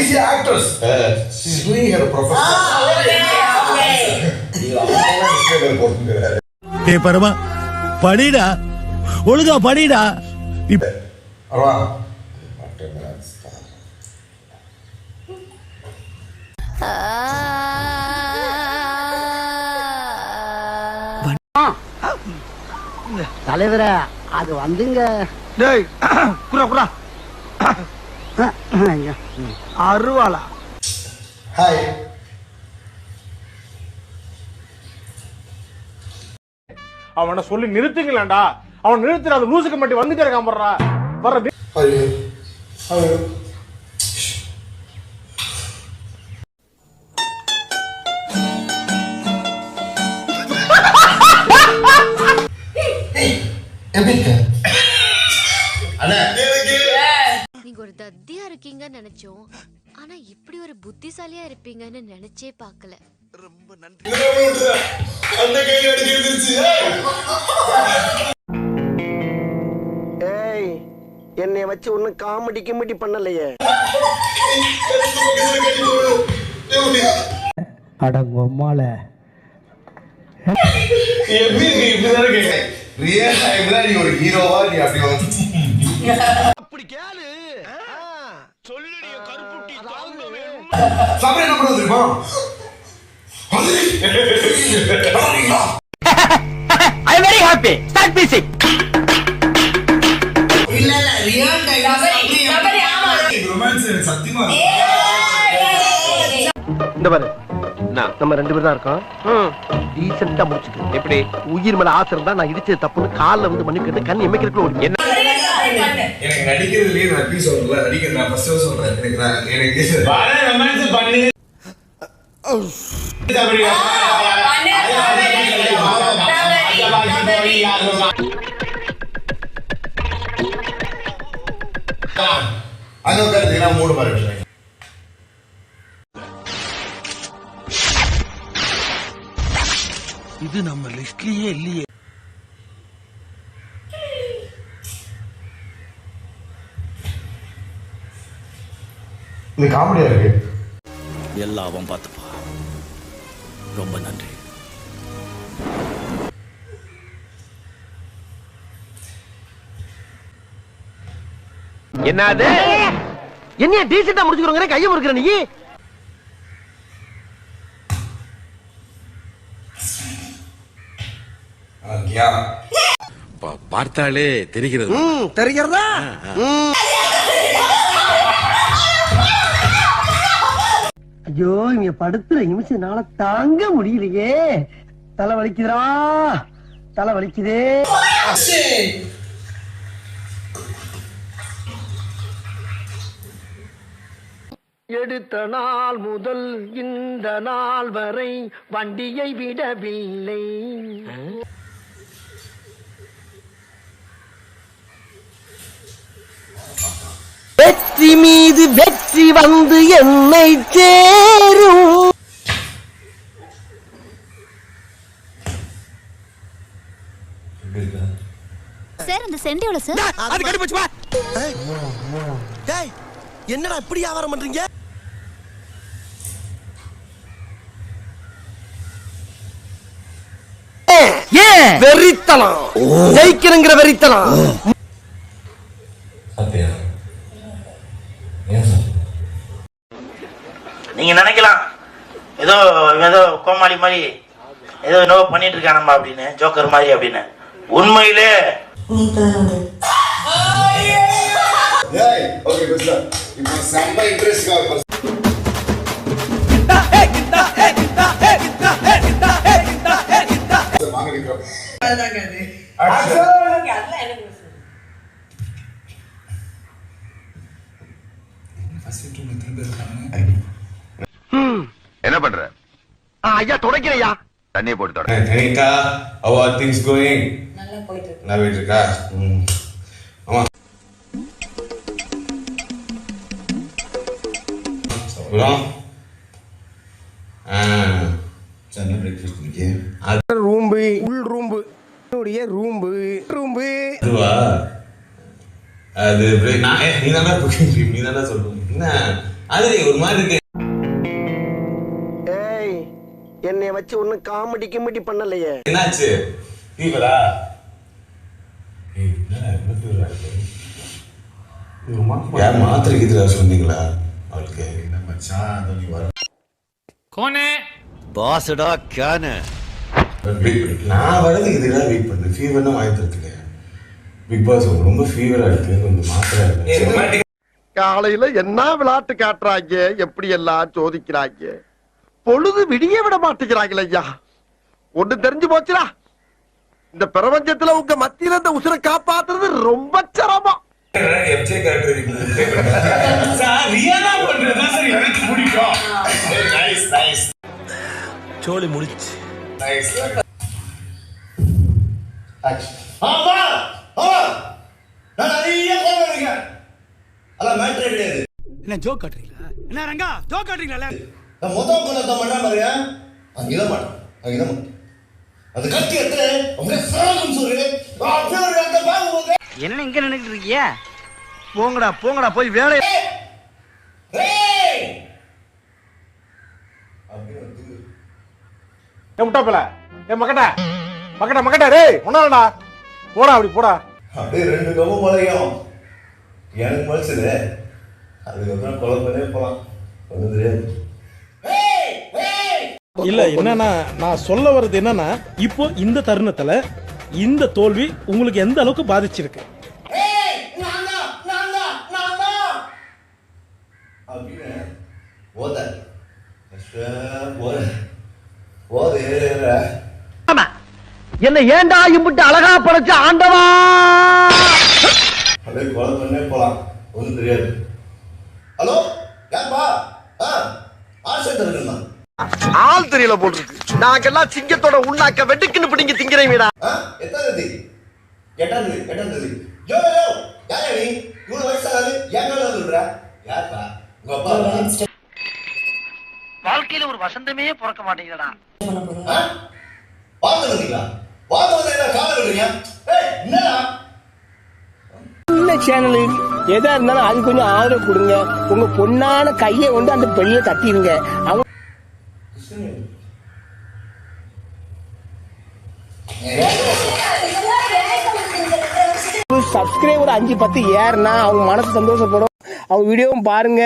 is an actress. She's doing her profession. ஏ பரமா படிடா ஒழுங்கா படிடா Arwa. தலைவர அது வந்துங்க டேய் குரா குரா அருவாளா Hi. அவனை சொல்லி நிறுத்துங்களேன்டா. அவன் நிறுத்துற அந்த லூசுக்கு மட்டும் வந்துட்டே இருக்கான் போடுறா வர்ற. How are you? How are you? நீங்க ஒரு தத்தியா இருக்கீங்கன்னு நினைச்சோம். ஆனா இப்படி ஒரு புத்திசாலியா இருப்பீங்கன்னு நினைச்சே பார்க்கல. ரொம்ப நன்றி. ஏய் என்னை வச்சு ஒன்னும் காமெடி கிமெடி பண்ணலையே. அடங்கம்மால ரியல் டைம்ல நீ ஒரு ஹீரோவா நீ அப்படி வந்து அப்படி கேளு. சொல்லுடி கருப்புட்டி தாங்கவே. சாப்பிட என்ன பண்ணுறது தெரியுமா? I am very happy. Start music. இல்ல ரியல் டைம் ரொமான்ஸ் சத்தியமா இந்த பாரு நம்ம ரெண்டு பேரும் தான் இருக்கோம். டீசெண்டா முடிச்சுக்க. எப்படி உயிர் மேல ஆசை இருந்தா நான் இடிச்சது தப்புன்னு காலில் வந்து மன்னிப்பு கேட்டு கண் எமைக்கிறதுக்குள்ள ஒரு என்ன எனக்கு நடிக்கிறதுலயே நான் எப்படி சொல்றேன் நடிக்கிறது நான் ஃபர்ஸ்ட் சொல்றேன் எனக்கு வர ரொமான்ஸ் பண்ணு அங்க உட்கார்ந்து நான் மூடு மாதிரி இது நம்ம லிஸ்ட்லயே இல்லையே. இது காமெடியா இருக்கு. எல்லாம் அவன் பார்த்துப்பா. ரொம்ப நன்றி. என்னது என்ன டீசெண்டா முடிச்சுக்கிறோங்க கையை முறுக்குற நீ. பார்த்தாலே தெரிகிறது. தெரிகிறதா? ஐயோ இங்க படுத்துற நிமிஷம்னால தாங்க முடியலையே. தலை வலிக்குதுடா, தலை வலிக்குதே. எடுத்த நாள் முதல் இந்த நாள் வரை வண்டியை விடவில்லை. வெற்றி மீது வெற்றி வந்து என்னை சேரும். சார் அந்த சென்ட் எவ்வளவு சார்? அது கடிச்சு வா. டேய் என்னடா இப்படி வியாபாரம் பண்றீங்க? வெறித்தனம் ஜெயிக்கிறங்கிற வெறித்தனம். நீங்க நினைக்கலாம் ஏதோ ஏதோ கோமாளி மாதிரி ஏதோ என்னவோ பண்ணிட்டு இருக்கானம்மா அப்படின்னு, ஜோக்கர் மாதிரி அப்படின்னு. உண்மையிலே என்ன பண்ற? ஐயா துடைக்கிறையா. தண்ணியை போட்டு தொட. Anitha, how are things going? நல்லா போயிட்டு இருக்கா? ஆமா. சாப்பிடுறோம். என்ன பிரேக்ஃபாஸ்ட் இன்னைக்கு? ரூம்பு உள் ரூம்பு உடைய ரூம்பு ரூம்பு அதுவா? அது நீ தானே சொல்லணும். என்ன அது ஒரு மாதிரி இருக்கு. ஏய் என்னைய வச்சு ஒன்னும் காமெடி கிமெடி பண்ணலையே. என்னாச்சு? ஃபீவரா? மாத்திரை கீத்திரா சொன்னீங்களா அவளுக்கு? என்ன மச்சான் நீ வர பாசடா கேன நான் வரதுக்கு இதுதான் வெயிட் பண்ணேன். ஃபீவர்னா வாங்கி தரத்துல பிக் பாஸ் ரொம்ப ஃபீவரா இருக்கு, கொஞ்சம் மாத்திரை இருக்கு. காலையில என்ன விளையாட்டு காட்டுறாங்க, எப்படி எல்லாம் சோதிக்கிறாங்க, பொழுது விடிய விட மாட்டேங்கிறாங்களே ஐயா. ஒண்ணு தெரிஞ்சு போச்சுடா, இந்த பிரபஞ்சத்துல உங்க மத்தியில இந்த உசுரை காப்பாத்துறது ரொம்ப சிரமம். சோலி முடிச்சு என்ன ஜோக் காட்டுறீங்களா? என்ன ரங்கா ஜோக் காட்டுறீங்களா? மொத்தம் கொள்ளத்தான் பண்ண பாருங்க. அங்க இட மாட்டேன், அங்க இட மாட்டேன். அது கட்டி எத்தனை அப்படியே சாகம் சொல்லு. என்ன இங்க நின்னுட்டு இருக்கீங்க? போங்கடா போங்கடா போய் வேலை. முட்டாப்பல மக்கட்டா மக்கட்டா மக்கட்டா டேய் ஒன்னாடா போடா, அப்படி போடா. அப்படியே 2 கம்பு மலையும் எனக்கு மனுஷது. அதுக்கப்புறம் குழம்பே போலாம், ஒன்றும் தெரியாது. இல்ல என்னன்னா நான் சொல்ல வர்றது என்னன்னா, இப்போ இந்த தருணத்துல இந்த தோல்வி உங்களுக்கு எந்த அளவுக்கு பாதிச்சிருக்கு? என்ன ஏண்டா இம்புட்டு அழகா படைச்ச ஆண்டவா. அப்படியே குழம்பே போலாம், ஒன்றும் தெரியாது. ஹலோ யாருப்பா? ஆசைத்தா ஆள் தெரியல போல் இருக்கு. நாங்கெல்லாம் சிங்கத்தோட உண்ணாக்க வெட்டுக்குன்னு பிடிங்க திங்கிறீங்கடா. எட்டாம் தேதி எட்டாம் தேதி யோ யோ யாரா நீ? இவ்வளவு வயசானது ஏன் மேல சொல்ற? யாருப்பா? உங்க அப்பா? வாழ்க்கையில ஒரு வசந்தமே பிறக்க மாட்டேங்குதுடா. பார்த்து வந்தீங்களா? பார்த்து வந்து என்ன கால விடுறீங்க? என்னடா சேனல் எதா இருந்தாலும் அது கொஞ்சம் ஆதரவு கொடுங்க. உங்க பொண்ணான கையை வந்து அந்த பெண்ணிய தட்டிடுங்க. அவங்க சப்ஸ்கிரைபர் 5-10 ஏறுனா அவங்க மனசு சந்தோஷப்படும். அவங்க வீடியோவும் பாருங்க.